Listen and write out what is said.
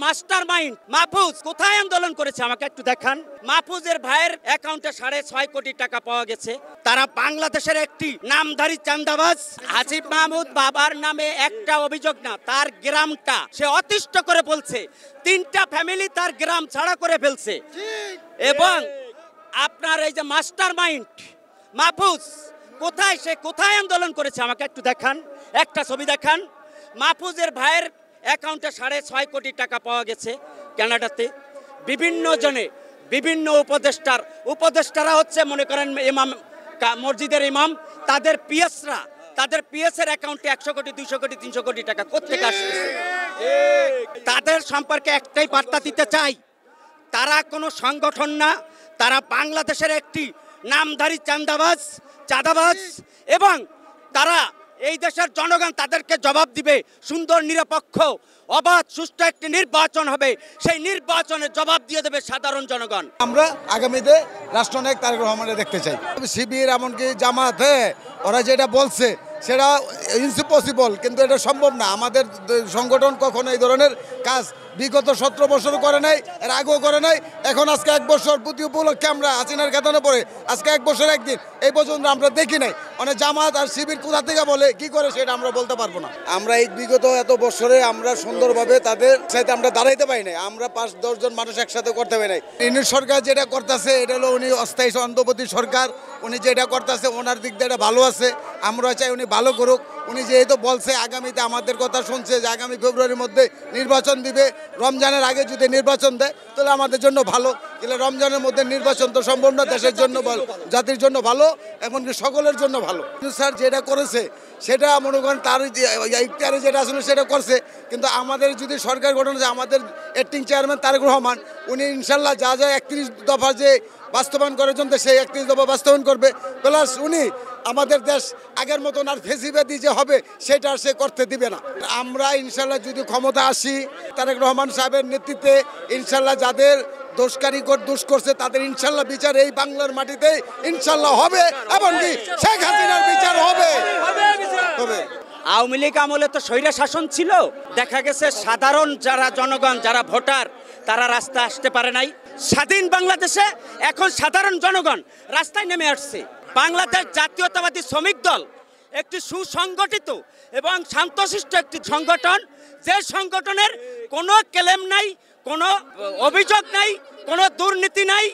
Master mind Mahfuz কোথায় আন্দোলন করেছে আমাকে একটু দেখান। মাহফুজের ভাইয়ের অ্যাকাউন্টে 6.5 কোটি টাকা পাওয়া গেছে। তারা বাংলাদেশের একটি নামধারী চাঁদাবাজ। আসিফ মাহমুদ বাবার নামে একটা অভিযোগ না, তার গ্রামটা সে অতিষ্ঠ করে বলছে। 3টা ফ্যামিলি তার গ্রাম ছাড়া করে ফেলছে। এবং আপনার এই যে মাস্টার মাইন্ড মাহফুজ কোথায় আন্দোলন করেছে আমাকে একটু দেখান, একটা ছবি দেখান। মাহফুজের ভাইয়ের অ্যাকাউন্টে 6.5 কোটি টাকা পাওয়া গেছে কানাডাতে। বিভিন্ন জনে বিভিন্ন উপদেষ্টারা হচ্ছে মনে করেন ইমাম, মসজিদের ইমাম, তাদের পিএসের অ্যাকাউন্টে 100 কোটি 200 কোটি 300 কোটি টাকা কোত্থেকে আসছে। তাদের সম্পর্কে একটাই বার্তা দিতে চাই, তারা কোনো সংগঠন না, তারা বাংলাদেশের একটি নামধারী চাঁদাবাজ এবং তারা এই দেশের জনগণ তাদেরকে জবাব দিবে। সুন্দর নিরপেক্ষ অবাধ সুষ্ঠু একটি নির্বাচন হবে, সেই নির্বাচনের জবাব দিয়ে দেবে সাধারণ জনগণ। আমরা আগামীতে রাষ্ট্রনায়ক তারেক রহমানের দেখতে চাই। শিবির এমনকি জামাত, ওরা যেটা বলছে সেটা ইম্পসিবল, কিন্তু এটা সম্ভব না। আমাদের সংগঠন কখনো এই ধরনের কাজ বিগত 17 বছরও করে নাই, এর আগেও করে নাই। এখন আজকে 1 বছর প্রতি উপলক্ষে আমরা হাসিনার খেতানো পরে আজকে 1 বছর একদিন এই পর্যন্ত আমরা দেখি নাই। মানে জামাত আর শিবির কোথা থেকে বলে কি করে সেটা আমরা বলতে পারবো না। আমরা এই বিগত এত বছরে আমরা সুন্দরভাবে তাদের সাথে আমরা দাঁড়াইতে পারি নাই। আমরা 5-10 জন মানুষ একসাথে করতে পারি নাই। ইউনিট সরকার যেটা করতেছে এটা হলো উনি অস্থায়ী অন্তর্বর্তী সরকার, উনি যেটা করতেছে ওনার দিক দিয়ে এটা ভালো আছে। আমরা চাই উনি ভালো করুক। উনি যেহেতু বলছে আগামীতে আমাদের কথা শুনছে যে আগামী ফেব্রুয়ারির মধ্যে নির্বাচন দিবে, রমজানের আগে যদি নির্বাচন দেয় তাহলে আমাদের জন্য ভালো। তাহলে রমজানের মধ্যে নির্বাচন তো সম্ভব না, দেশের জন্য ভালো, জাতির জন্য ভালো, এমনকি সকলের জন্য ভালো। স্যার যেটা করেছে সেটা মনে করেন তার ইখতিয়ারে যেটা আসলে সেটা করছে, কিন্তু আমাদের যদি সরকার গঠন আছে, আমাদের অ্যাক্টিং চেয়ারম্যান তারেক রহমান উনি ইনশাল্লাহ যা 31 দফা যে বাস্তবায়ন করার জন্য সেই 31 দফা বাস্তবায়ন করবে। প্লাস উনি আমাদের দেশ আগের মতন আর ফেসিবাদী যে হবে সেটা সে করতে দিবে না। আমরা ইনশাল্লাহ যদি ক্ষমতা আসি, তারেক রহমান সাহেবের নেতৃত্বে ইনশাল্লাহ যাদের দোষ করছে তাদের ইনশাল্লাহ বিচার এই বাংলার মাটিতে ইনশাল্লাহ হবে, এমনকি শেখ হাসিনার বিচার হবে। আওয়ামী লীগ আমলে তো স্বৈরা শাসন ছিল, দেখা গেছে সাধারণ যারা জনগণ, যারা ভোটার, তারা রাস্তায় আসতে পারে নাই। স্বাধীন বাংলাদেশে এখন সাধারণ জনগণ রাস্তায় নেমে আসছে। বাংলাদেশ জাতীয়তাবাদী শ্রমিক দল একটি সুসংগঠিত এবং শান্তশিষ্ট একটি সংগঠন, যে সংগঠনের কোনো ক্লেম নাই, কোনো অভিযোগ নাই, কোনো দুর্নীতি নাই,